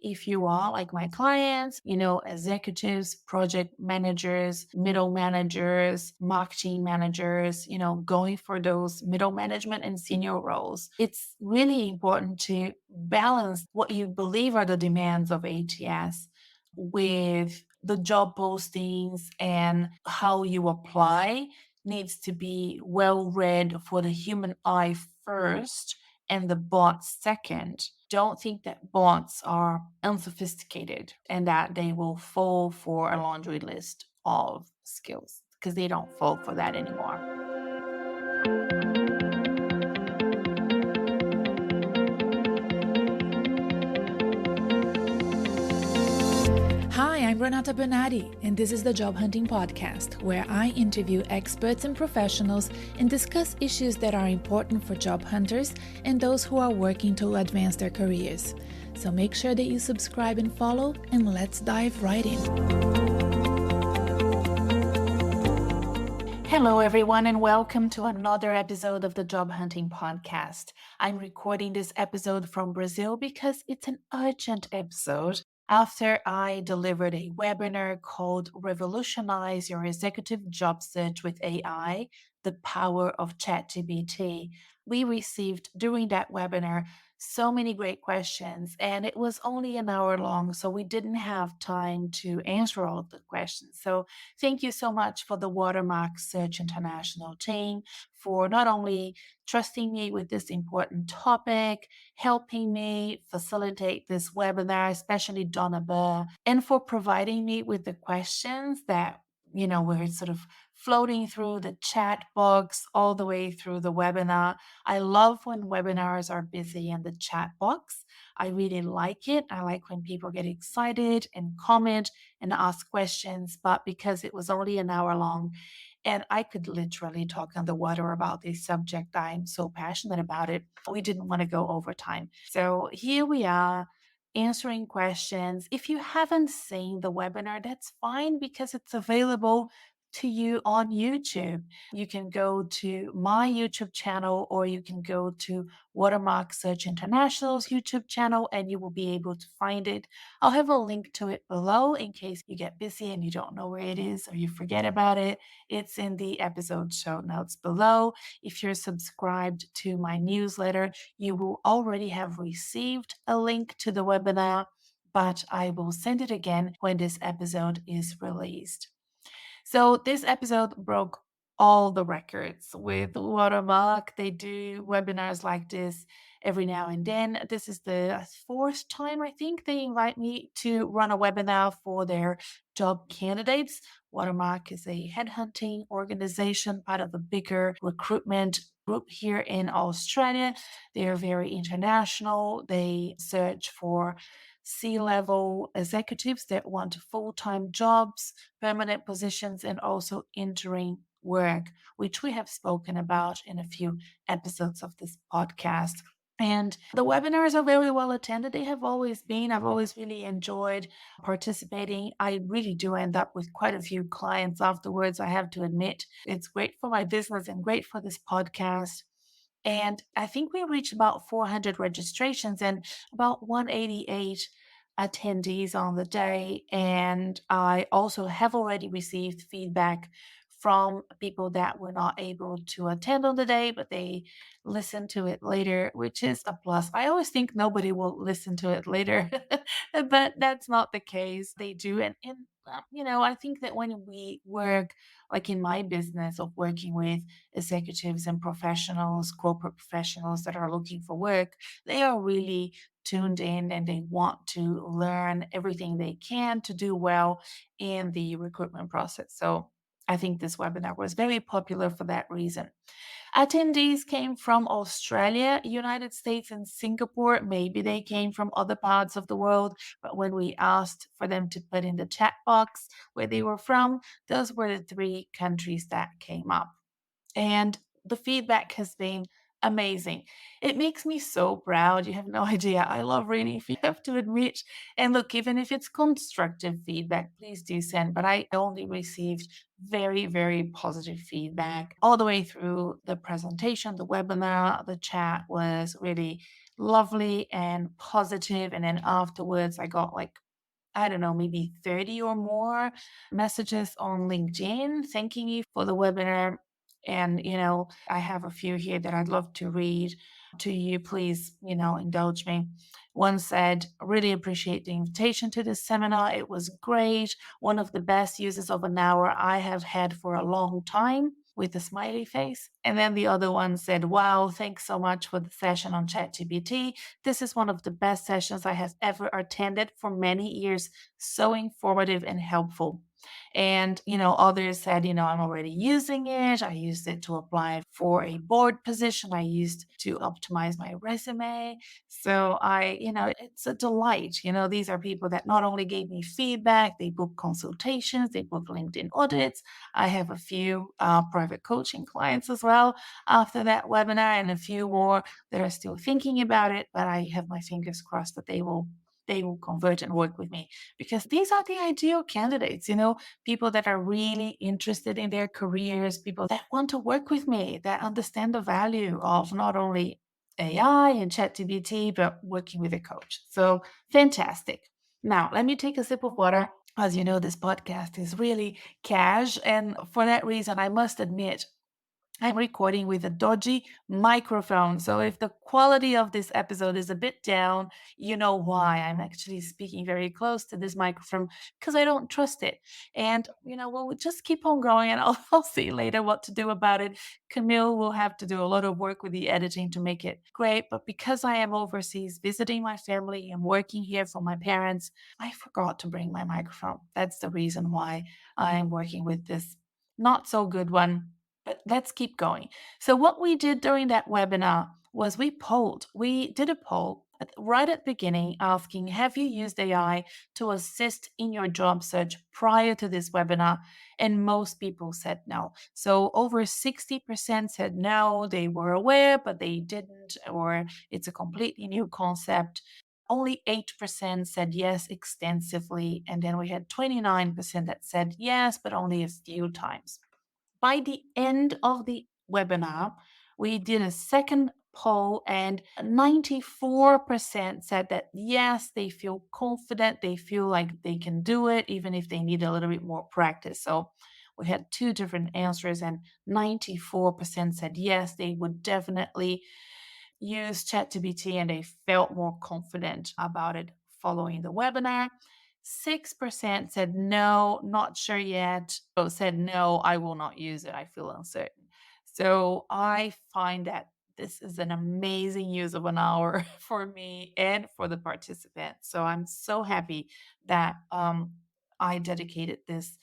If you are like my clients, executives, project managers, middle managers, marketing managers, going for those middle management and senior roles, it's really important to balance what you believe are the demands of ATS with the job postings, and how you apply needs to be well read for the human eye first and the bot second. Don't think that bots are unsophisticated and that they will fall for a laundry list of skills, because they don't fall for that anymore. Hi, I'm Renata Bernardi, and this is the Job Hunting Podcast, where I interview experts and professionals and discuss issues that are important for job hunters and those who are working to advance their careers. So make sure that you subscribe and follow, and let's dive right in. Hello, everyone, and welcome to another episode of the Job Hunting Podcast. I'm recording this episode from Brazil because it's an urgent episode after I delivered a webinar called Revolutionize Your Executive Job Search with AI, the Power of ChatTBT. We received during that webinar so many great questions, and it was only an hour long, so we didn't have time to answer all of the questions. So thank you so much for the Watermark Search International team for not only trusting me with this important topic, helping me facilitate this webinar, especially Donna Burr, and for providing me with the questions that were sort of floating through the chat box all the way through the webinar. I love when webinars are busy in the chat box. I really like it. I like when people get excited and comment and ask questions, but because it was only an hour long and I could literally talk underwater about this subject, I'm so passionate about it, we didn't want to go over time. So here we are answering questions. If you haven't seen the webinar, that's fine because it's available to you on YouTube. You can go to my YouTube channel, or you can go to Watermark Search International's YouTube channel, and you will be able to find it. I'll have a link to it below in case you get busy and you don't know where it is or you forget about it. It's in the episode show notes below. If you're subscribed to my newsletter, you will already have received a link to the webinar, but I will send it again when this episode is released. So this episode broke all the records with Watermark. They do webinars like this every now and then. This is the fourth time, I think, they invite me to run a webinar for their job candidates. Watermark is a headhunting organization, part of a bigger recruitment group here in Australia. They are very international. They search for C-level executives that want full-time jobs, permanent positions, and also interim work, which we have spoken about in a few episodes of this podcast. And the webinars are very well attended. They have always been. I've always really enjoyed participating. I really do end up with quite a few clients afterwards, I have to admit. It's great for my business and great for this podcast. And I think we reached about 400 registrations and about 188 attendees on the day. And I also have already received feedback from people that were not able to attend on the day, but they listened to it later, which is a plus. I always think nobody will listen to it later, but that's not the case. They do. And I think that when we work, like in my business of working with executives and professionals, corporate professionals that are looking for work, they are really tuned in and they want to learn everything they can to do well in the recruitment process. So I think this webinar was very popular for that reason. Attendees came from Australia, United States, and Singapore. Maybe they came from other parts of the world, but when we asked for them to put in the chat box where they were from, those were the three countries that came up. And the feedback has been amazing. It makes me so proud. You have no idea. I love reading feedback, I have to admit. And look, even if it's constructive feedback, please do send. But I only received very, very positive feedback all the way through the presentation, the webinar. The chat was really lovely and positive. And then afterwards, I got like, I don't know, maybe 30 or more messages on LinkedIn thanking you for the webinar. And, I have a few here that I'd love to read to you. Please, indulge me. One said, really appreciate the invitation to this seminar. It was great. One of the best uses of an hour I have had for a long time, with a smiley face. And then the other one said, wow, thanks so much for the session on ChatGPT. This is one of the best sessions I have ever attended for many years. So informative and helpful. And, others said, I'm already using it. I used it to apply for a board position. I used to optimize my resume. So it's a delight. These are people that not only gave me feedback, they book consultations, they book LinkedIn audits. I have a few private coaching clients as well after that webinar, and a few more that are still thinking about it, but I have my fingers crossed that they will convert and work with me, because these are the ideal candidates, people that are really interested in their careers, people that want to work with me, that understand the value of not only AI and ChatGPT, but working with a coach. So fantastic. Now, let me take a sip of water. As you know, this podcast is really cash. And for that reason, I must admit, I'm recording with a dodgy microphone. So if the quality of this episode is a bit down, you know why. I'm actually speaking very close to this microphone because I don't trust it. And, we'll just keep on going, and I'll see later what to do about it. Camille will have to do a lot of work with the editing to make it great. But because I am overseas visiting my family and working here for my parents, I forgot to bring my microphone. That's the reason why I'm working with this not so good one, but let's keep going. So what we did during that webinar was we did a poll right at the beginning asking, have you used AI to assist in your job search prior to this webinar? And most people said no. So over 60% said no, they were aware, but they didn't, or it's a completely new concept. Only 8% said yes extensively. And then we had 29% that said yes, but only a few times. By the end of the webinar, we did a second poll, and 94% said that yes, they feel confident, they feel like they can do it, even if they need a little bit more practice. So we had two different answers, and 94% said yes, they would definitely use ChatGPT and they felt more confident about it following the webinar. 6% said no, not sure yet, or said no, I will not use it. I feel uncertain. So I find that this is an amazing use of an hour for me and for the participants. So I'm so happy that I dedicated this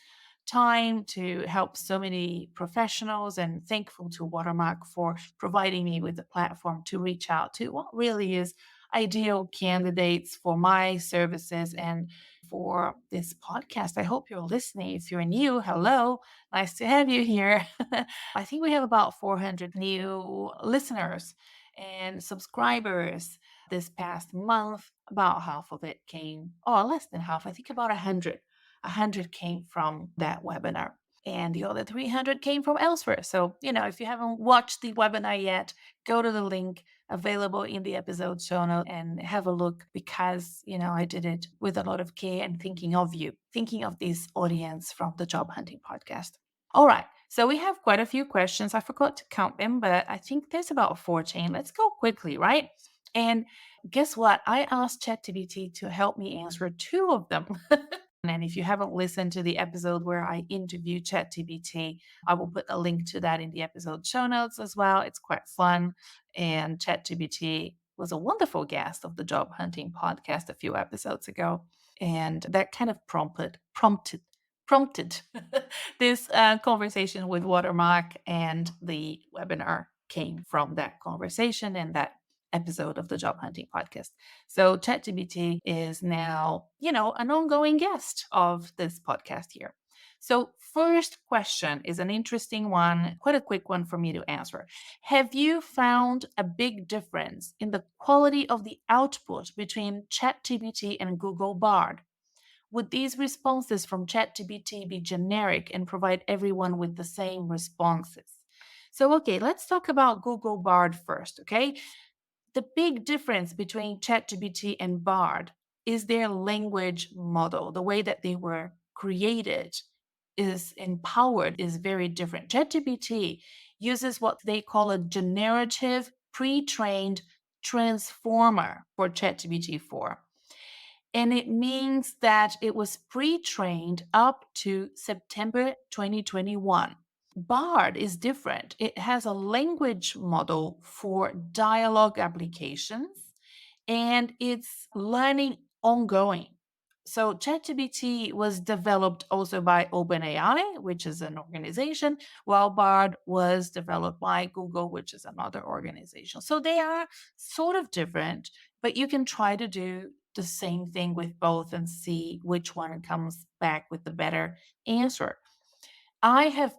time to help so many professionals, and thankful to Watermark for providing me with the platform to reach out to what really is ideal candidates for my services and for this podcast. I hope you're listening. If you're new, hello, nice to have you here. I think we have about 400 new listeners and subscribers this past month. About half of it came, or less than half, I think about 100. 100 came from that webinar, and the other 300 came from elsewhere. So, if you haven't watched the webinar yet, go to the link available in the episode show note and have a look, because, I did it with a lot of care and thinking of you, thinking of this audience from the Job Hunting Podcast. All right. So we have quite a few questions. I forgot to count them, but I think there's about 14. Let's go quickly, right? And guess what? I asked ChatTBT to help me answer two of them. And if you haven't listened to the episode where I interviewed ChatTBT, I will put a link to that in the episode show notes as well. It's quite fun. And ChatGPT was a wonderful guest of the Job Hunting Podcast a few episodes ago. And that kind of prompted this conversation with Watermark, and the webinar came from that conversation and that episode of the Job Hunting Podcast. So ChatGPT is now, an ongoing guest of this podcast here. So first question is an interesting one, quite a quick one for me to answer. Have you found a big difference in the quality of the output between ChatGPT and Google Bard? Would these responses from ChatGPT be generic and provide everyone with the same responses? So, okay, let's talk about Google Bard first, okay? The big difference between ChatGPT and Bard is their language model. The way that they were created is empowered is very different. ChatGPT uses what they call a generative pre-trained transformer for ChatGPT 4. And it means that it was pre-trained up to September 2021. Bard is different. It has a language model for dialogue applications and it's learning ongoing. So ChatGPT was developed also by OpenAI, which is an organization, while Bard was developed by Google, which is another organization. So they are sort of different, but you can try to do the same thing with both and see which one comes back with the better answer. I have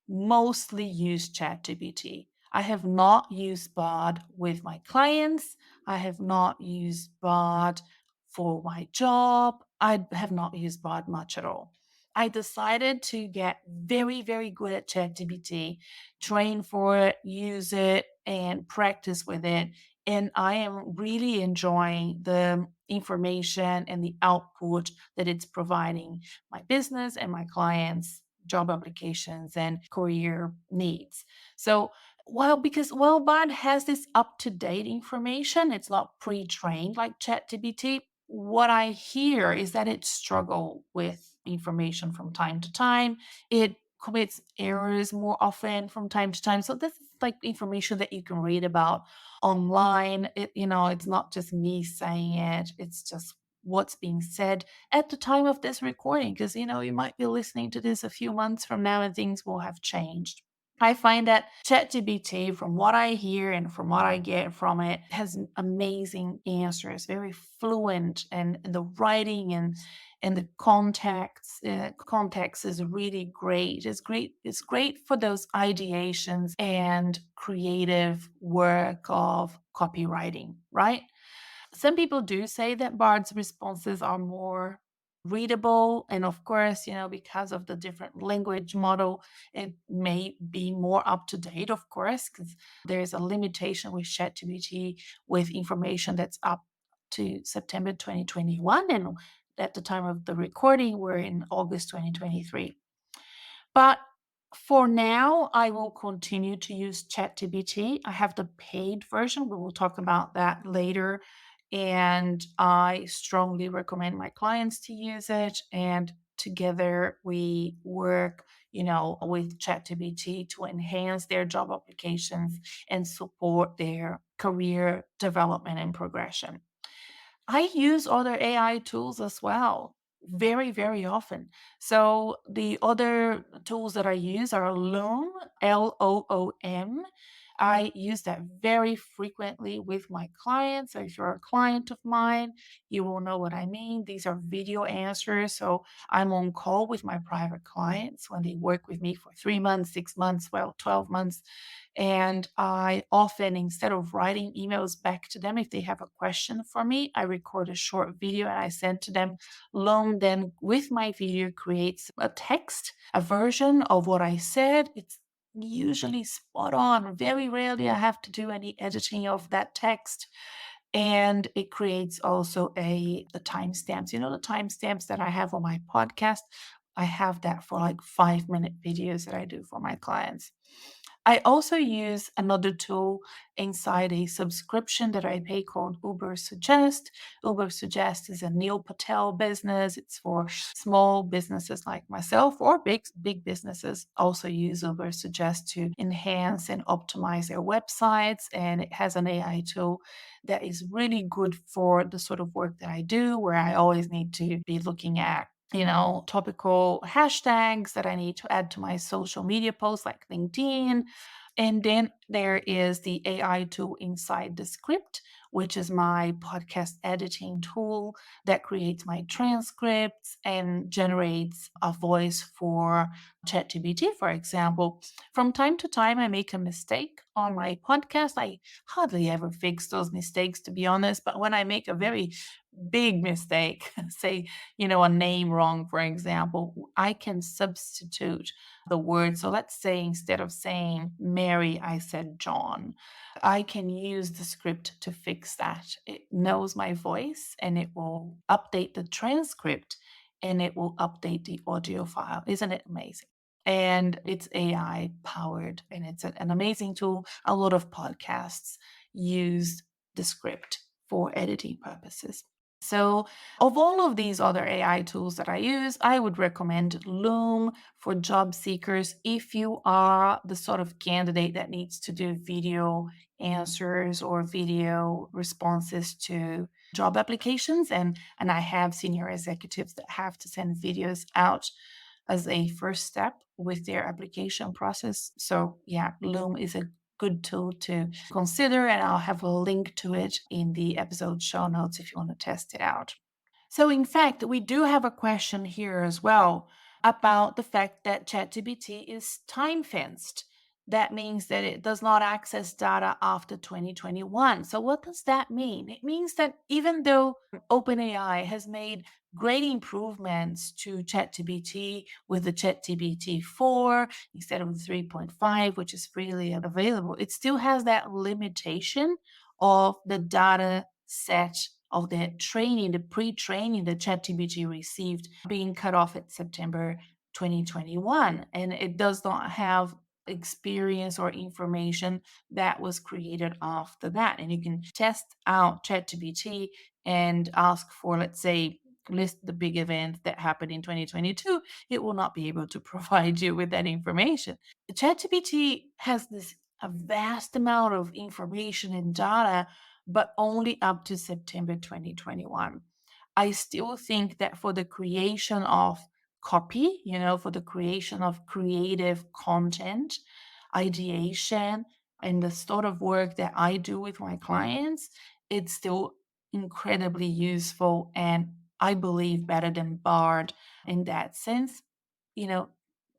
mostly used ChatGPT. I have not used Bard with my clients. I have not used Bard for my job. I have not used Bard much at all. I decided to get very, very good at ChatGPT, train for it, use it, and practice with it. And I am really enjoying the information and the output that it's providing my business and my clients job applications and career needs. So because Bard has this up-to-date information, it's not pre-trained like ChatGPT. What I hear is that it struggle with information from time to time. It commits errors more often from time to time. So this is like information that you can read about online. It's not just me saying it. It's just what's being said at the time of this recording because you might be listening to this a few months from now and things will have changed. I find that ChatGPT, from what I hear and from what I get from it, has amazing answers, very fluent, and the writing and the context is really great. It's great. It's great for those ideations and creative work of copywriting, right? Some people do say that Bard's responses are more readable. And of course, because of the different language model, it may be more up to date, of course, because there's a limitation with ChatGPT with information that's up to September 2021. And at the time of the recording, we're in August 2023. But for now, I will continue to use ChatGPT. I have the paid version. We will talk about that later. And I strongly recommend my clients to use it. And together we work, with ChatGPT to enhance their job applications and support their career development and progression. I use other AI tools as well, very, very often. So the other tools that I use are Loom, Loom. I use that very frequently with my clients. So if you're a client of mine, you will know what I mean. These are video answers. So I'm on call with my private clients when they work with me for 3 months, 6 months, 12 months. And I often, instead of writing emails back to them, if they have a question for me, I record a short video and I send to them. Loam then, with my video, creates a text, a version of what I said. It's usually spot on. Very rarely I have to do any editing of that text. And it creates also the timestamps. The timestamps that I have on my podcast. I have that for like 5-minute videos that I do for my clients. I also use another tool inside a subscription that I pay called Uber Suggest. Uber Suggest is a Neil Patel business. It's for small businesses like myself or big businesses also use Uber Suggest to enhance and optimize their websites. And it has an AI tool that is really good for the sort of work that I do, where I always need to be looking at topical hashtags that I need to add to my social media posts like LinkedIn. And then there is the AI tool inside the script, which is my podcast editing tool that creates my transcripts and generates a voice for ChatGPT, for example. From time to time, I make a mistake on my podcast. I hardly ever fix those mistakes, to be honest. But when I make a very big mistake, say, a name wrong, for example, I can substitute the word. So let's say instead of saying Mary, I said John. I can use the script to fix that. It knows my voice and it will update the transcript and it will update the audio file. Isn't it amazing? And it's AI powered and it's an amazing tool. A lot of podcasts use the script for editing purposes. So, of all of these other AI tools that I use, I would recommend Loom for job seekers if you are the sort of candidate that needs to do video answers or video responses to job applications. And I have senior executives that have to send videos out as a first step with their application process. So, yeah, Loom is a good tool to consider, and I'll have a link to it in the episode show notes if you want to test it out. So, in fact, we do have a question here as well about the fact that ChatGPT is time fenced. That means that it does not access data after 2021. So, what does that mean? It means that even though OpenAI has made great improvements to ChatGPT with the ChatTBT 4 instead of the 3.5, which is freely available, it still has that limitation of the data set of the training, the pre-training that ChatGPT received being cut off at September 2021. And it does not have experience or information that was created after that. And you can test out ChatGPT and ask for, let's say, list the big events that happened in 2022. It will not be able to provide you with that information. ChatGPT has this a vast amount of information and data, but only up to September 2021. I still think that for the creation of copy, for the creation of creative content, ideation, and the sort of work that I do with my clients, it's still incredibly useful and I believe better than Bard in that sense. You know,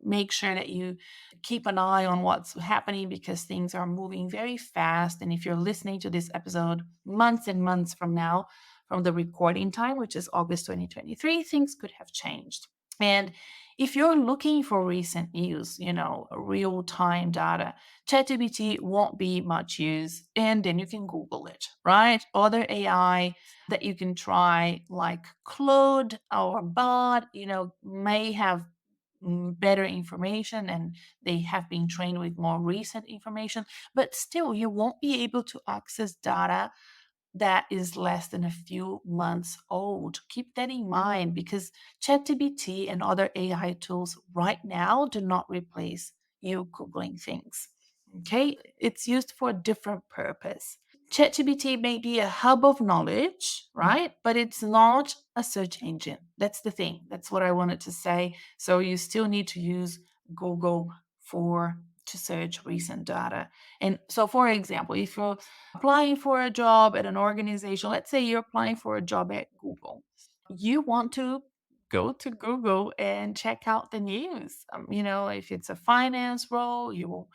make sure that you keep an eye on what's happening because things are moving very fast. And if you're listening to this episode months and months from now, from the recording time, which is August 2023, things could have changed. And if you're looking for recent news, real time data, ChatGPT won't be much use. And then you can Google it, right? Other AI that you can try, like Claude or Bard, may have better information and they have been trained with more recent information, but still, you won't be able to access data that is less than a few months old. Keep that in mind because ChatGPT and other AI tools right now do not replace you Googling things. Okay, it's used for a different purpose. ChatGPT may be a hub of knowledge, right? But it's not a search engine. That's the thing. That's what I wanted to say. So you still need to use Google for to search recent data. And so, for example, if you're applying for a job at an organization, let's say you're applying for a job at Google, you want to go to Google and check out the news. If it's a finance role, you will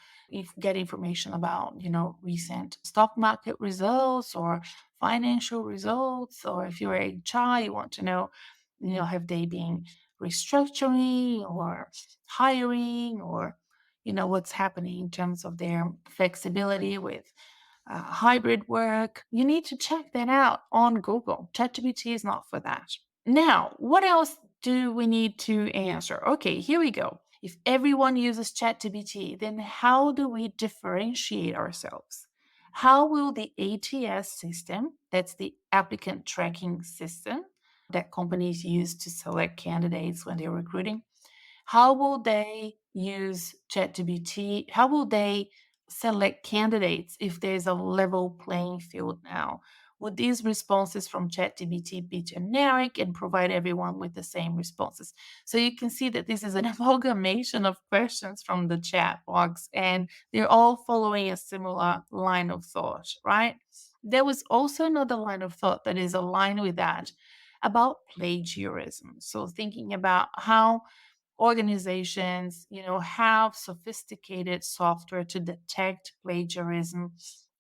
get information about, recent stock market results or financial results. Or if you're HR, you want to know, have they been restructuring or hiring or, what's happening in terms of their flexibility with hybrid work. You need to check that out on Google. ChatGPT is not for that. Now, what else do we need to answer? Okay, here we go. If everyone uses ChatGPT, then how do we differentiate ourselves? How will the ATS system, that's the applicant tracking system that companies use to select candidates when they're recruiting, how will they use ChatGPT? How will they select candidates if there's a level playing field now? Would these responses from ChatGPT be generic and provide everyone with the same responses? So you can see that this is an amalgamation of questions from the chat box, and they're all following a similar line of thought, right? There was also another line of thought that is aligned with that about plagiarism. So thinking about how organizations, have sophisticated software to detect plagiarism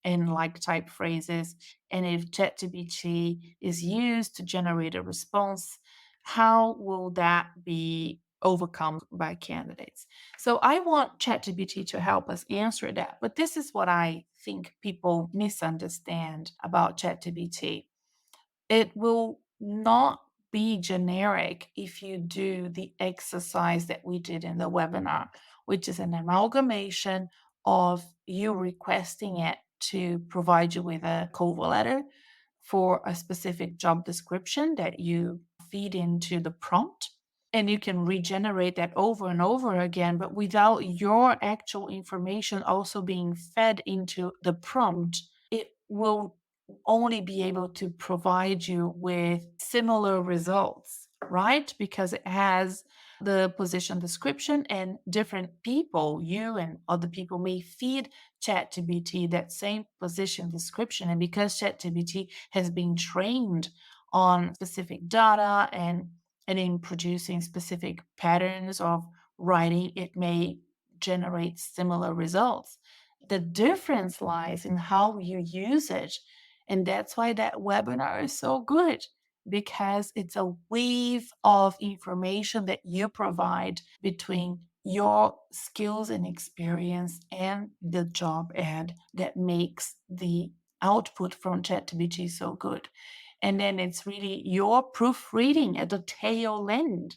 and like type phrases. And if ChatGPT is used to generate a response, how will that be overcome by candidates? So I want ChatGPT to help us answer that. But this is what I think people misunderstand about ChatGPT. It will not be generic if you do the exercise that we did in the webinar, which is an amalgamation of you requesting it to provide you with a cover letter for a specific job description that you feed into the prompt. And you can regenerate that over and over again, but without your actual information also being fed into the prompt, it will only be able to provide you with similar results, right? Because it has the position description and different people, you and other people may feed ChatGPT that same position description. And because ChatGPT has been trained on specific data and in producing specific patterns of writing, it may generate similar results. The difference lies in how you use it. And that's why that webinar is so good, because it's a wave of information that you provide between your skills and experience and the job ad that makes the output from ChatGPT so good. And then it's really your proofreading at the tail end.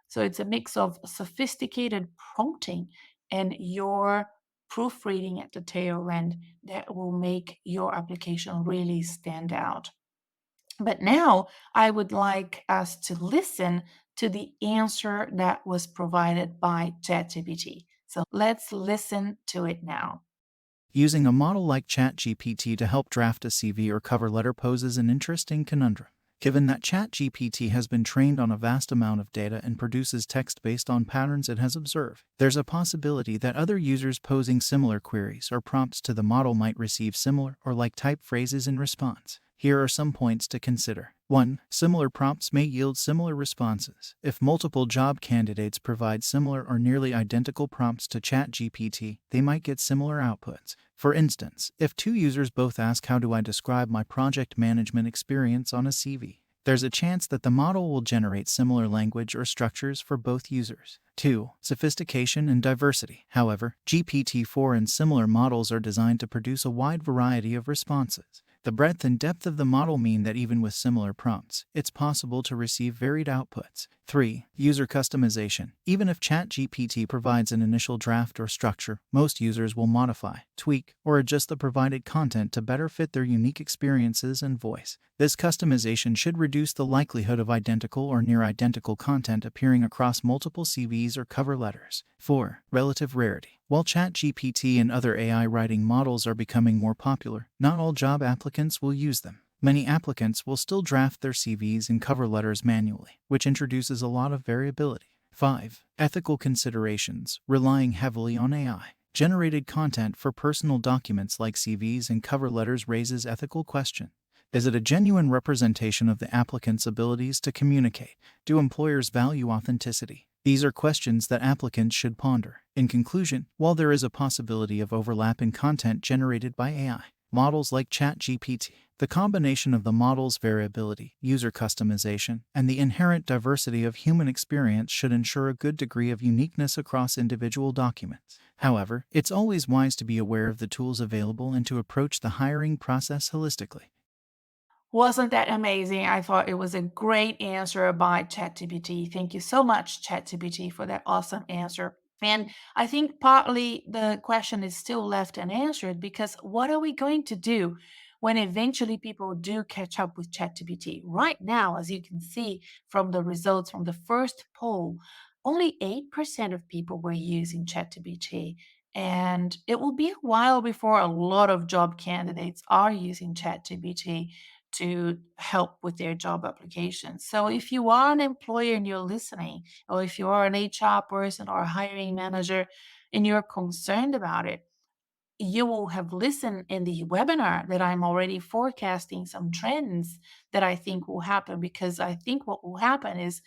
So it's a mix of sophisticated prompting and your proofreading at the tail end that will make your application really stand out. But now I would like us to listen to the answer that was provided by ChatGPT. So let's listen to it now. Using a model like ChatGPT to help draft a CV or cover letter poses an interesting conundrum. Given that ChatGPT has been trained on a vast amount of data and produces text based on patterns it has observed, there's a possibility that other users posing similar queries or prompts to the model might receive similar or like type phrases in response. Here are some points to consider. 1. Similar prompts may yield similar responses. If multiple job candidates provide similar or nearly identical prompts to ChatGPT, they might get similar outputs. For instance, if two users both ask, "How do I describe my project management experience on a CV?" there's a chance that the model will generate similar language or structures for both users. 2. Sophistication and diversity. However, GPT-4 and similar models are designed to produce a wide variety of responses. The breadth and depth of the model mean that even with similar prompts, it's possible to receive varied outputs. 3. User customization. Even if ChatGPT provides an initial draft or structure, most users will modify, tweak, or adjust the provided content to better fit their unique experiences and voice. This customization should reduce the likelihood of identical or near identical content appearing across multiple CVs or cover letters. 4. Relative rarity. While ChatGPT and other AI writing models are becoming more popular, not all job applicants will use them. Many applicants will still draft their CVs and cover letters manually, which introduces a lot of variability. 5. Ethical considerations. Relying heavily on AI generated content for personal documents like CVs and cover letters raises ethical questions. Is it a genuine representation of the applicant's abilities to communicate? Do employers value authenticity? These are questions that applicants should ponder. In conclusion, while there is a possibility of overlap in content generated by AI models like ChatGPT, the combination of the model's variability, user customization, and the inherent diversity of human experience should ensure a good degree of uniqueness across individual documents. However, it's always wise to be aware of the tools available and to approach the hiring process holistically. Wasn't that amazing? I thought it was a great answer by ChatGPT. Thank you so much, ChatGPT, for that awesome answer. And I think partly the question is still left unanswered, because what are we going to do when eventually people do catch up with ChatGPT? Right now, as you can see from the results from the first poll, only 8% of people were using ChatGPT. And it will be a while before a lot of job candidates are using ChatGPT to help with their job applications. So if you are an employer and you're listening, or if you are an HR person or a hiring manager and you're concerned about it, you will have listened in the webinar that I'm already forecasting some trends that I think will happen, because I think what will happen is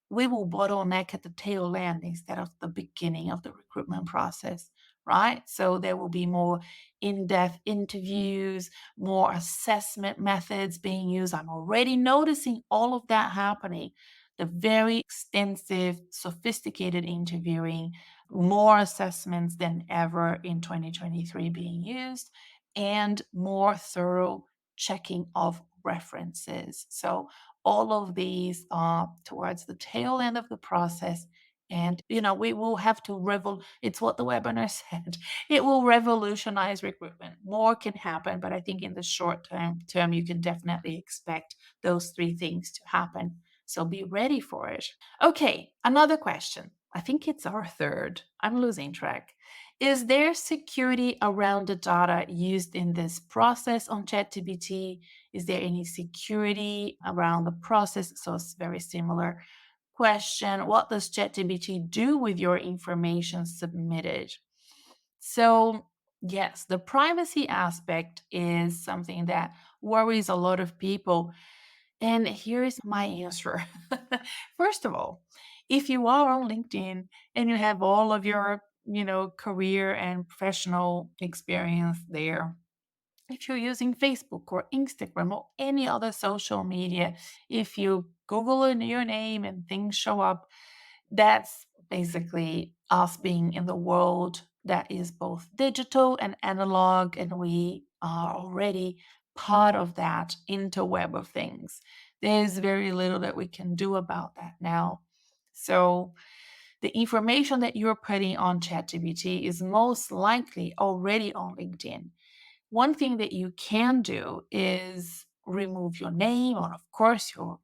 we will bottleneck at the tail end instead of the beginning of the recruitment process. right? So there will be more in depth interviews, more assessment methods being used. I'm already noticing all of that happening. The very extensive, sophisticated interviewing, more assessments than ever in 2023 being used, and more thorough checking of references. So, all of these are towards the tail end of the process. And, we will have to it's what the webinar said. It will revolutionize recruitment. More can happen, but I think in the short term, you can definitely expect those three things to happen. So be ready for it. Okay, another question. I think it's our third. I'm losing track. Is there security around the data used in this process on ChatGPT? Is there any security around the process? So it's very similar question. What does ChatGPT do with your information submitted? So, yes, the privacy aspect is something that worries a lot of people. And here's my answer. First of all, if you are on LinkedIn and you have all of your, career and professional experience there, if you're using Facebook or Instagram or any other social media, if you Google your name and things show up, that's basically us being in the world that is both digital and analog, and we are already part of that interweb of things. There's very little that we can do about that now. So, the information that you're putting on ChatGPT is most likely already on LinkedIn. One thing that you can do is remove your name or, of course, your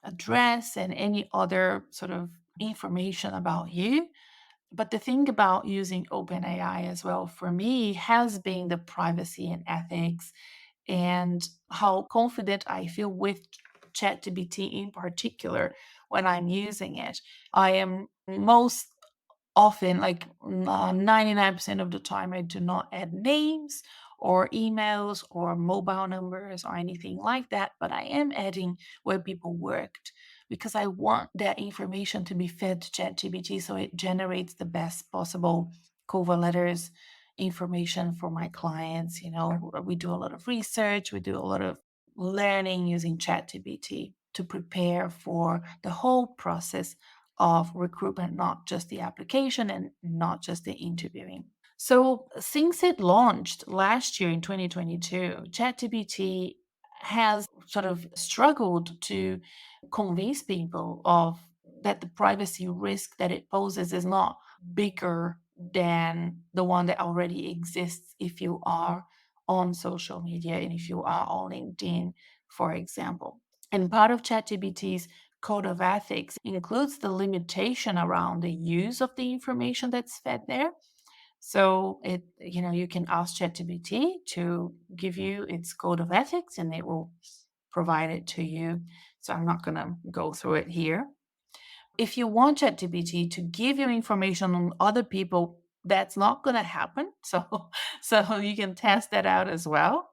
address and any other sort of information about you. But the thing about using OpenAI as well for me has been the privacy and ethics and how confident I feel with ChatGPT in particular when I'm using it. I am most often, like 99% of the time, I do not add names or emails or mobile numbers or anything like that, but I am adding where people worked because I want that information to be fed to ChatGPT so it generates the best possible cover letters information for my clients. We do a lot of research, we do a lot of learning using ChatGPT to prepare for the whole process of recruitment, not just the application and not just the interviewing. So, since it launched last year in 2022, ChatGPT has sort of struggled to convince people of that the privacy risk that it poses is not bigger than the one that already exists if you are on social media and if you are on LinkedIn, for example. And part of ChatGPT's code of ethics includes the limitation around the use of the information that's fed there. So you can ask ChatGPT to give you its code of ethics and it will provide it to you. So I'm not going to go through it here. If you want ChatGPT to give you information on other people, that's not going to happen. So you can test that out as well.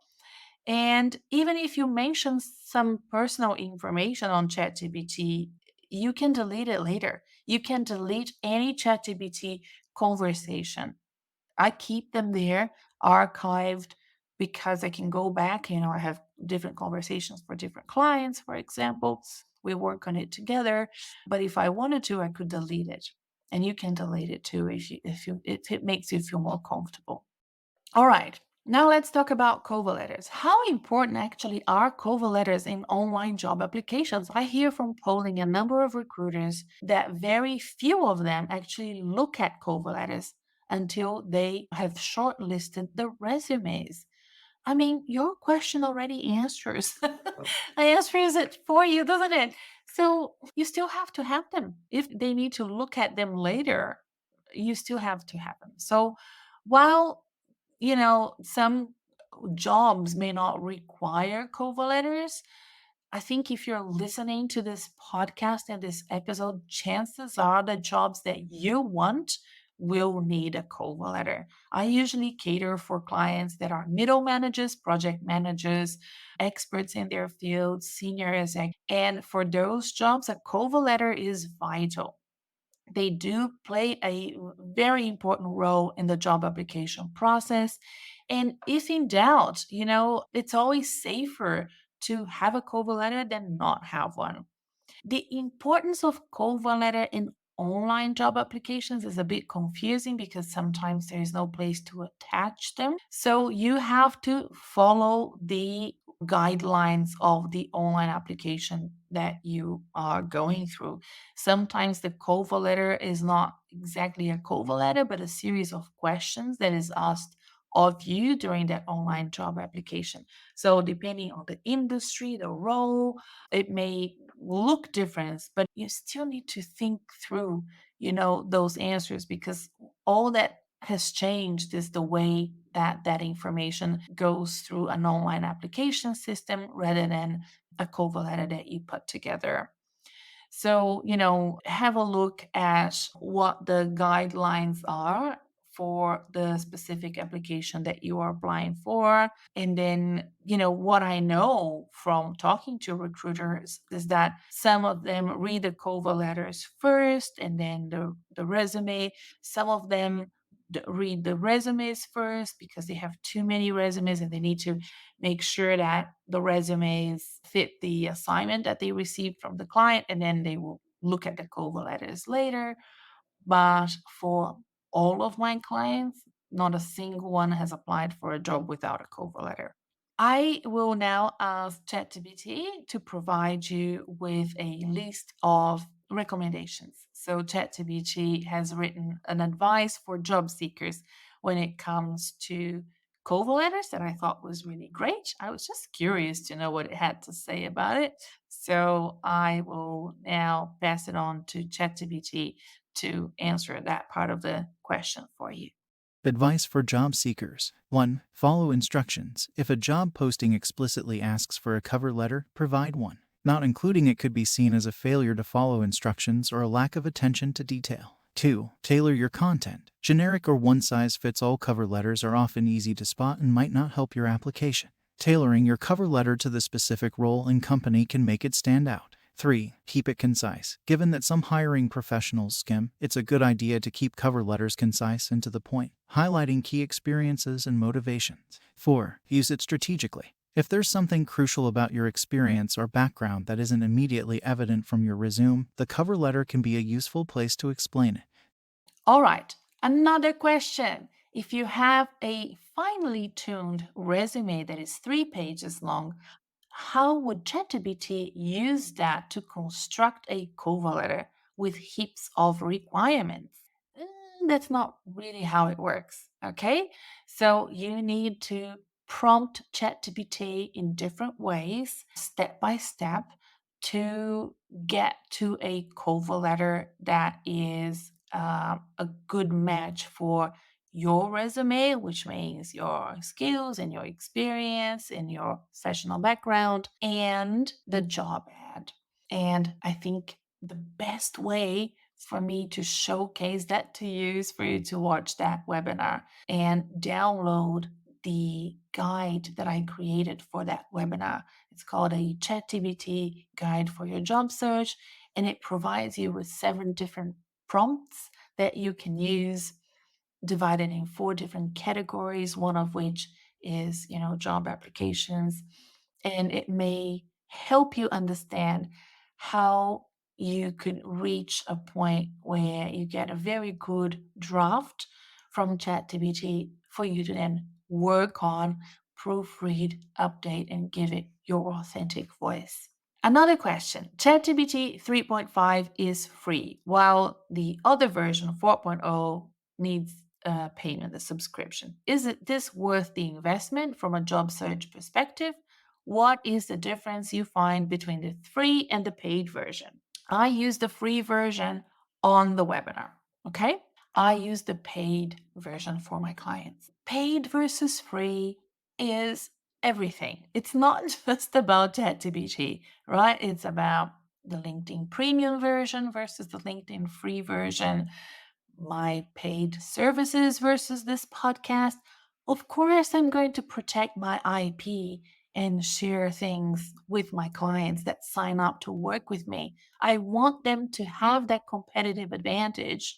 And even if you mention some personal information on ChatGPT, you can delete it later. You can delete any ChatGPT conversation. I keep them there archived because I can go back. I have different conversations for different clients, for example. We work on it together. But if I wanted to, I could delete it. And you can delete it too if it makes you feel more comfortable. All right. Now let's talk about cover letters. How important actually are cover letters in online job applications? I hear from polling a number of recruiters that very few of them actually look at cover letters until they have shortlisted the resumes. I mean, your question already answers. Answers it for you, doesn't it? So you still have to have them. If they need to look at them later, you still have to have them. So while some jobs may not require cover letters, I think if you're listening to this podcast and this episode, chances are the jobs that you want will need a cover letter. I usually cater for clients that are middle managers, project managers, experts in their field, senior exec. And for those jobs, a cover letter is vital. They do play a very important role in the job application process. And if in doubt, it's always safer to have a cover letter than not have one. The importance of cover letter in online job applications is a bit confusing because sometimes there is no place to attach them. So you have to follow the guidelines of the online application that you are going through. Sometimes the cover letter is not exactly a cover letter, but a series of questions that is asked of you during that online job application. So, depending on the industry, the role, it may look different, but you still need to think through, those answers, because all that has changed is the way that that information goes through an online application system rather than a cover letter that you put together. So, have a look at what the guidelines are for the specific application that you are applying for. And then, what I know from talking to recruiters is that some of them read the cover letters first and then the resume. Some of them read the resumes first because they have too many resumes and they need to make sure that the resumes fit the assignment that they received from the client, and then they will look at the cover letters later. But for all of my clients, not a single one has applied for a job without a cover letter. I will now ask ChatGPT to provide you with a list of recommendations. So, ChatGPT has written an advice for job seekers when it comes to cover letters that I thought was really great. I was just curious to know what it had to say about it. So, I will now pass it on to ChatGPT to answer that part of the question for you. Advice for job seekers. 1. Follow instructions. If a job posting explicitly asks for a cover letter, provide one. Not including it could be seen as a failure to follow instructions or a lack of attention to detail. 2. Tailor your content. Generic or one-size-fits-all cover letters are often easy to spot and might not help your application. Tailoring your cover letter to the specific role and company can make it stand out. 3. Keep it concise. Given that some hiring professionals skim, it's a good idea to keep cover letters concise and to the point, highlighting key experiences and motivations. 4. Use it strategically. If there's something crucial about your experience or background that isn't immediately evident from your resume, the cover letter can be a useful place to explain it. All right, another question. If you have a finely tuned resume that is 3 pages long, how would ChatGPT use that to construct a cover letter with heaps of requirements? That's not really how it works. Okay. So you need to prompt ChatGPT in different ways, step by step, to get to a cover letter that is a good match for your resume, which means your skills and your experience and your professional background and the job ad. And I think the best way for me to showcase that to you is for you to watch that webinar and download the guide that I created for that webinar. It's called a ChatTBT guide for your job search, and it provides you with 7 different prompts that you can use, divided in 4 different categories, one of which is, job applications. And it may help you understand how you could reach a point where you get a very good draft from ChatGPT for you to then work on, proofread, update, and give it your authentic voice. Another question. ChatGPT 3.5 is free, while the other version, 4.0, needs payment, a subscription. Is it this worth the investment from a job search perspective? What is the difference you find between the free and the paid version? I use the free version on the webinar. Okay. I use the paid version for my clients. Paid versus free is everything. It's not just about ChatGPT, right? It's about the LinkedIn premium version versus the LinkedIn free version, my paid services versus this podcast. Of course, I'm going to protect my IP and share things with my clients that sign up to work with me. I want them to have that competitive advantage.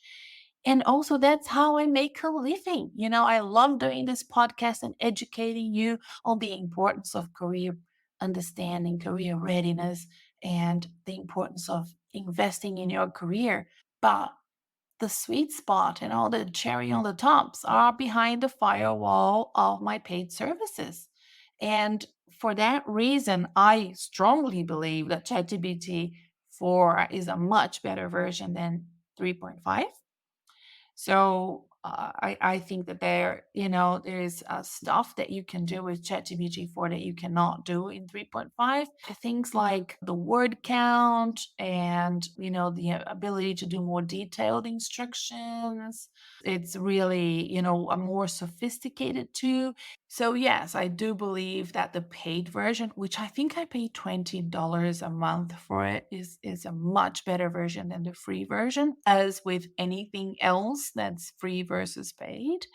And also, that's how I make a living. I love doing this podcast and educating you on the importance of career understanding, career readiness, and the importance of investing in your career. But the sweet spot and all the cherry on the tops are behind the firewall of my paid services. And for that reason, I strongly believe that ChatGPT 4 is a much better version than 3.5. So I think that there's stuff that you can do with ChatGPT 4 that you cannot do in 3.5. Things like the word count and the ability to do more detailed instructions. It's really a more sophisticated tool. So yes, I do believe that the paid version, which I think I pay $20 a month for it, is a much better version than the free version. As with anything else that's free versus paid,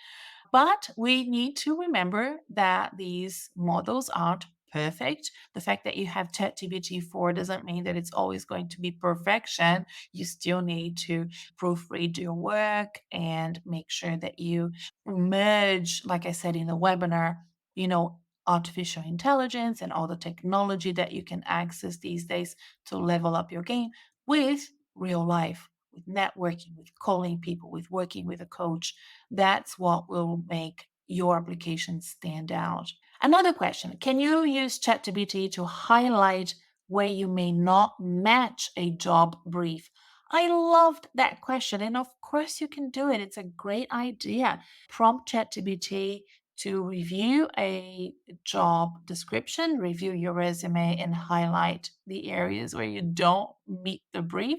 but we need to remember that these models aren't perfect. The fact that you have ChatGPT 4 doesn't mean that it's always going to be perfection. You still need to proofread your work and make sure that you merge, like I said in the webinar, you know, artificial intelligence and all the technology that you can access these days to level up your game with real life, with networking, with calling people, with working with a coach. That's what will make your application stand out. Another question: can you use ChatGPT to highlight where you may not match a job brief? I loved that question. And of course, you can do it. It's a great idea. Prompt ChatGPT to review a job description, review your resume, and highlight the areas where you don't meet the brief.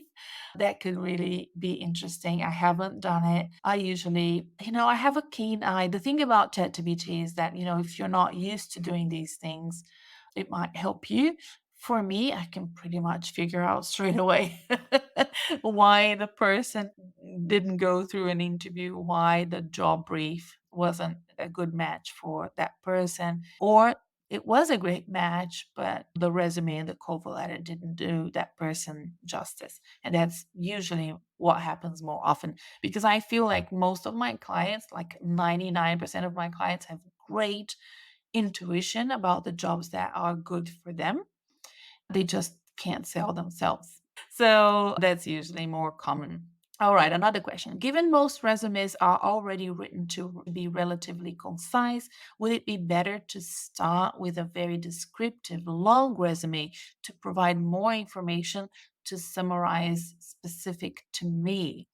That could really be interesting. I haven't done it. I usually, I have a keen eye. The thing about ChatGPT is that, if you're not used to doing these things, it might help you. For me, I can pretty much figure out straight away why the person didn't go through an interview, why the job brief wasn't a good match for that person, or it was a great match, but the resume and the cover letter didn't do that person justice. And that's usually what happens more often because I feel like most of my clients, like 99% of my clients, have great intuition about the jobs that are good for them. They just can't sell themselves. So that's usually more common. All right, another question. Given most resumes are already written to be relatively concise, would it be better to start with a very descriptive long resume to provide more information to summarize specific to me?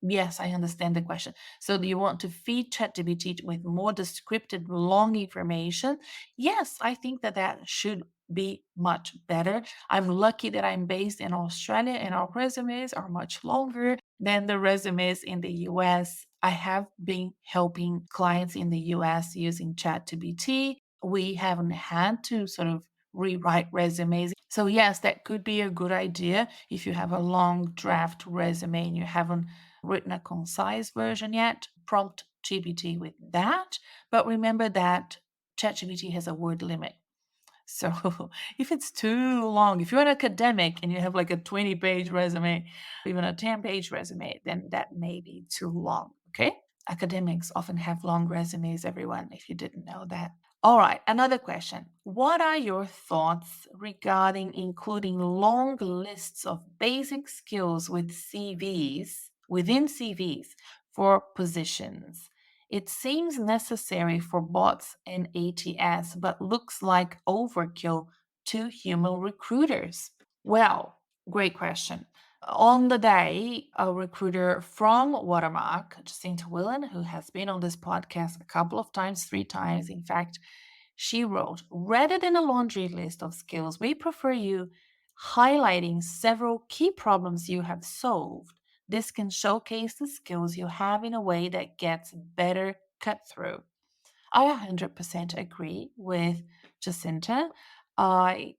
Yes, I understand the question. So, do you want to feed ChatGPT with more descriptive, long information? Yes, I think that that should be much better. I'm lucky that I'm based in Australia and our resumes are much longer than the resumes in the US. I have been helping clients in the US using ChatGPT. We haven't had to sort of rewrite resumes. So, yes, that could be a good idea if you have a long draft resume and you haven't written a concise version yet. Prompt GPT with that. But remember that ChatGPT has a word limit. So if it's too long, if you're an academic and you have like a 20-page resume, even a 10-page resume, then that may be too long. Okay. Academics often have long resumes, everyone, if you didn't know that. All right, another question. What are your thoughts regarding including long lists of basic skills within CVs for positions? It seems necessary for bots and ATS, but looks like overkill to human recruiters. Well, great question. On the day, a recruiter from Watermark, Jacinta Willen, who has been on this podcast a couple of times, 3 times, in fact, she wrote, rather than a laundry list of skills, we prefer you highlighting several key problems you have solved. This can showcase the skills you have in a way that gets better cut through. I 100% agree with Jacinta. My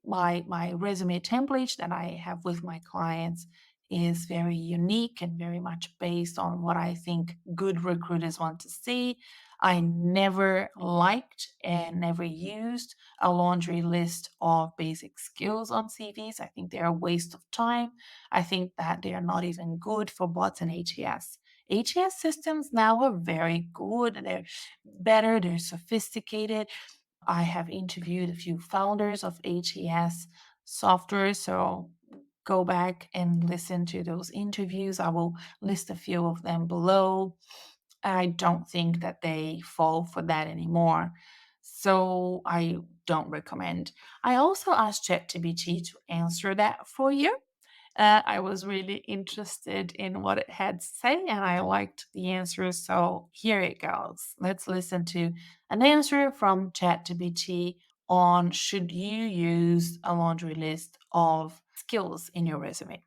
resume template that I have with my clients is very unique and very much based on what I think good recruiters want to see. I never liked and never used a laundry list of basic skills on CVs. I think they're a waste of time. I think that they are not even good for bots and ATS. ATS systems now are very good. They're better, they're sophisticated. I have interviewed a few founders of ATS software, so go back and listen to those interviews. I will list a few of them below. I don't think that they fall for that anymore. So I don't recommend. I also asked ChatTBT to answer that for you. I was really interested in what it had to say and I liked the answer. So here it goes. Let's listen to an answer from ChatGPT on should you use a laundry list of skills in your resume.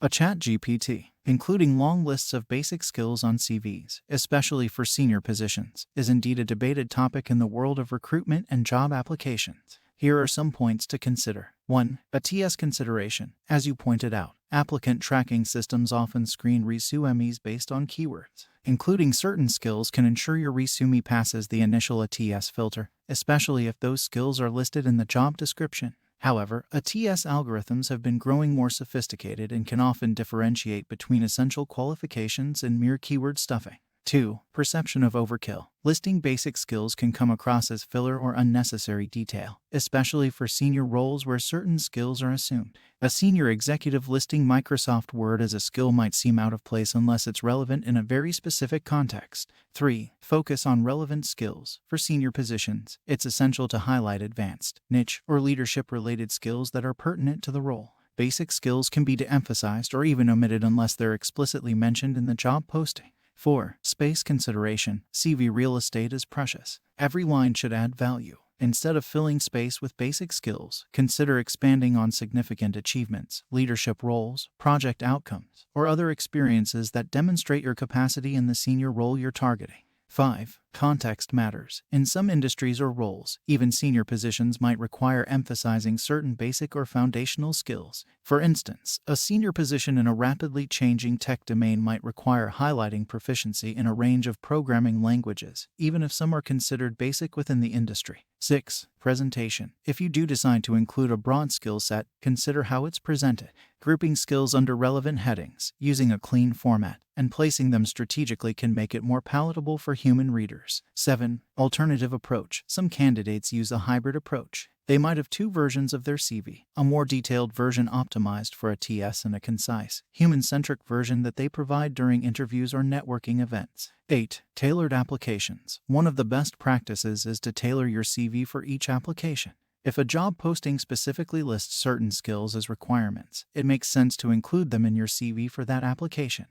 A ChatGPT, including long lists of basic skills on CVs, especially for senior positions, is indeed a debated topic in the world of recruitment and job applications. Here are some points to consider. 1. A TS consideration. As you pointed out, applicant tracking systems often screen resumes based on keywords. Including certain skills can ensure your resume passes the initial ATS filter, especially if those skills are listed in the job description. However, ATS algorithms have been growing more sophisticated and can often differentiate between essential qualifications and mere keyword stuffing. 2. Perception of overkill. Listing basic skills can come across as filler or unnecessary detail, especially for senior roles where certain skills are assumed. A senior executive listing Microsoft Word as a skill might seem out of place unless it's relevant in a very specific context. 3. Focus on relevant skills. For senior positions, it's essential to highlight advanced, niche, or leadership-related skills that are pertinent to the role. Basic skills can be de-emphasized or even omitted unless they're explicitly mentioned in the job posting. 4. Space consideration. CV real estate is precious. Every line should add value. Instead of filling space with basic skills, consider expanding on significant achievements, leadership roles, project outcomes, or other experiences that demonstrate your capacity in the senior role you're targeting. 5. Context matters. In some industries or roles, even senior positions might require emphasizing certain basic or foundational skills. For instance, a senior position in a rapidly changing tech domain might require highlighting proficiency in a range of programming languages, even if some are considered basic within the industry. 6. Presentation. If you do decide to include a broad skill set, consider how it's presented. Grouping skills under relevant headings, using a clean format, and placing them strategically can make it more palatable for human readers. 7. Alternative approach. Some candidates use a hybrid approach. They might have two versions of their CV, a more detailed version optimized for a TS and a concise, human-centric version that they provide during interviews or networking events. 8. Tailored applications. One of the best practices is to tailor your CV for each application. If a job posting specifically lists certain skills as requirements, it makes sense to include them in your CV for that application.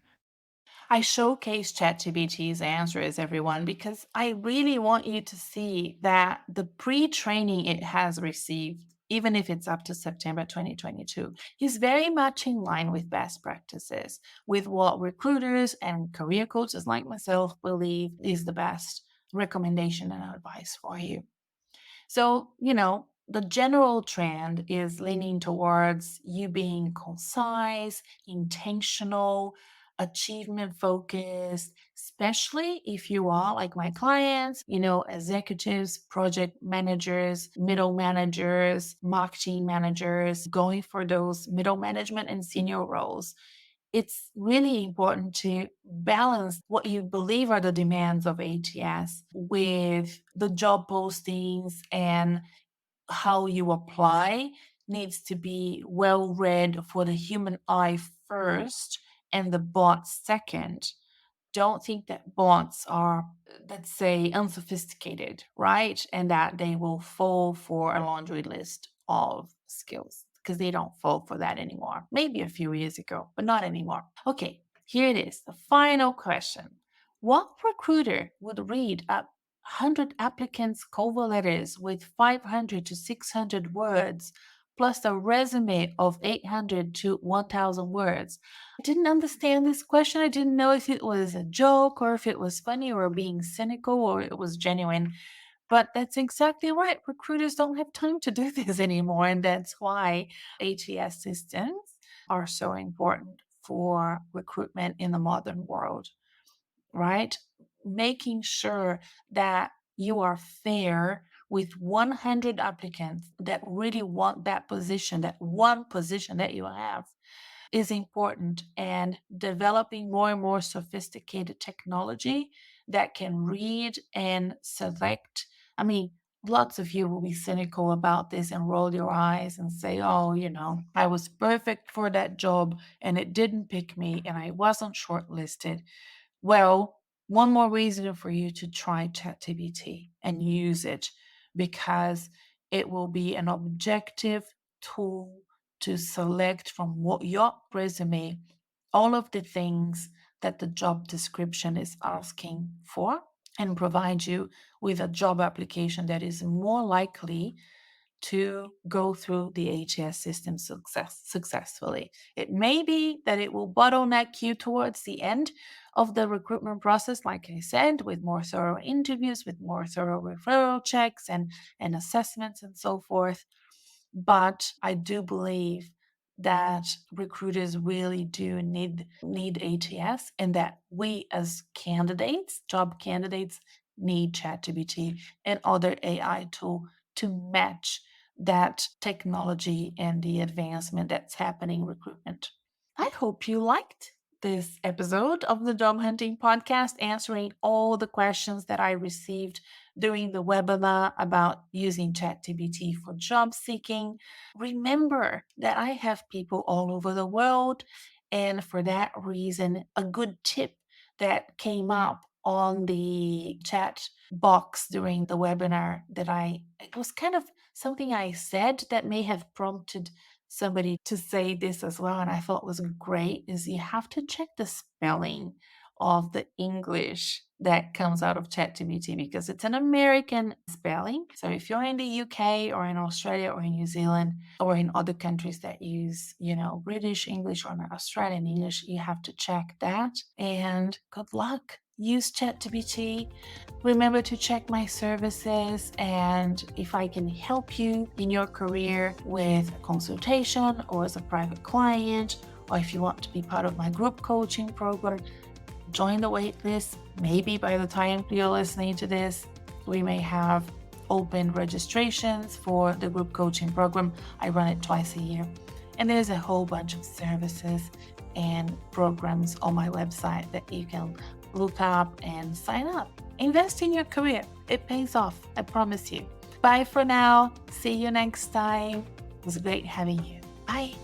I showcase ChatGPT's answers, everyone, because I really want you to see that the pre training it has received, even if it's up to September 2022, is very much in line with best practices, with what recruiters and career coaches like myself believe is the best recommendation and advice for you. So, the general trend is leaning towards you being concise, intentional, achievement focused, especially if you are like my clients, executives, project managers, middle managers, marketing managers, going for those middle management and senior roles. It's really important to balance what you believe are the demands of ATS with the job postings, and how you apply needs to be well read for the human eye first and the bot second. Don't think that bots are, let's say, unsophisticated, right? And that they will fall for a laundry list of skills, because they don't fall for that anymore. Maybe a few years ago, but not anymore. Okay, here it is. The final question. What recruiter would read up 100 applicants' cover letters with 500 to 600 words, plus a resume of 800 to 1,000 words? I didn't understand this question. I didn't know if it was a joke or if it was funny or being cynical or it was genuine. But that's exactly right. Recruiters don't have time to do this anymore. And that's why ATS systems are so important for recruitment in the modern world, right? Making sure that you are fair with 100 applicants that really want that position, that one position that you have, is important, and developing more and more sophisticated technology that can read and select. I mean, lots of you will be cynical about this and roll your eyes and say, oh, I was perfect for that job and it didn't pick me and I wasn't shortlisted. Well, one more reason for you to try ChatTBT and use it, because it will be an objective tool to select from what your resume all of the things that the job description is asking for, and provide you with a job application that is more likely to go through the ATS system successfully. It may be that it will bottleneck you towards the end of the recruitment process, like I said, with more thorough interviews, with more thorough referral checks and assessments and so forth. But I do believe that recruiters really do need ATS, and that we as candidates, job candidates, need ChatGPT and other AI tool to match that technology and the advancement that's happening in recruitment. I hope you liked this episode of the Job Hunting Podcast, answering all the questions that I received during the webinar about using ChatGPT for job seeking. Remember that I have people all over the world, and for that reason, a good tip that came up on the chat box during the webinar it was kind of something I said that may have prompted somebody to say this as well, and I thought was great, is you have to check the spelling of the English that comes out of ChatGPT, because it's an American spelling. So if you're in the UK or in Australia or in New Zealand or in other countries that use, British English or Australian English, you have to check that. And good luck. Use ChatGPT. Remember to check my services, and if I can help you in your career with a consultation or as a private client, or if you want to be part of my group coaching program, join the waitlist. Maybe by the time you're listening to this, we may have open registrations for the group coaching program. I run it twice a year. And there's a whole bunch of services and programs on my website that you can look up and sign up. Invest in your career. It pays off, I promise you. Bye for now. See you next time. It was great having you. Bye.